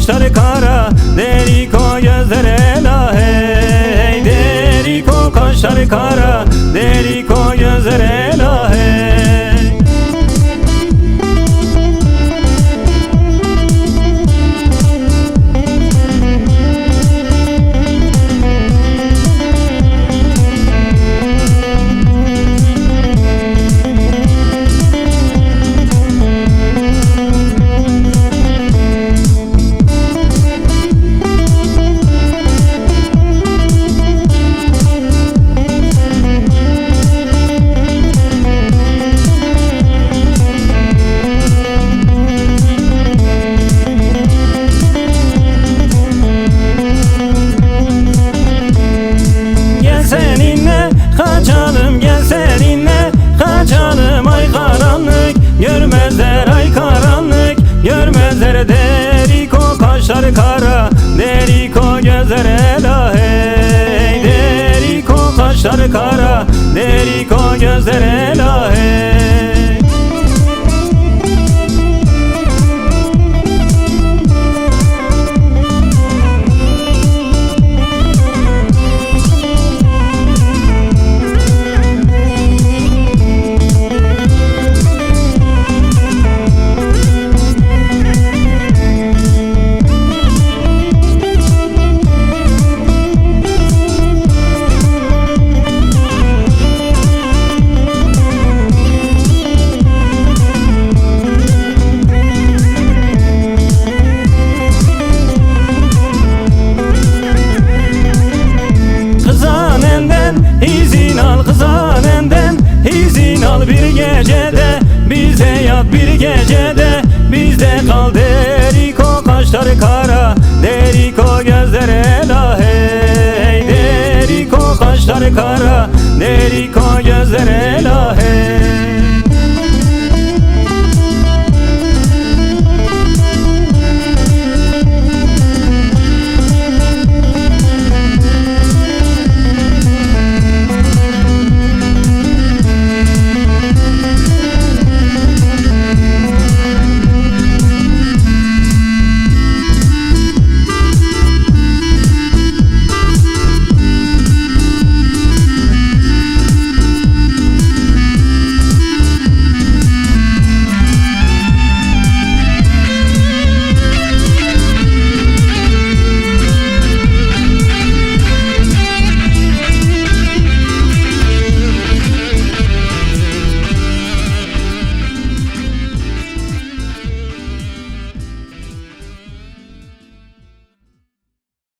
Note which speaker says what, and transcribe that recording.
Speaker 1: kaşları kara, deriko gözleri la hey. Deriko kaşları kara, deriko gözleri la hey. Kaçalım gel seninle, kaçalım ay karanlık. Görmezler ay karanlık, görmezler. Deriko kaşları kara, deriko gözleri la hey. Deriko kaşları kara, deriko gözleri la hey. İzin al kızanenden, izin al bir gecede. Bize yat bir gecede, bizde kal. Deriko kaşları kara, deriko gözleri la hey. Deriko kaşları kara, deriko gözleri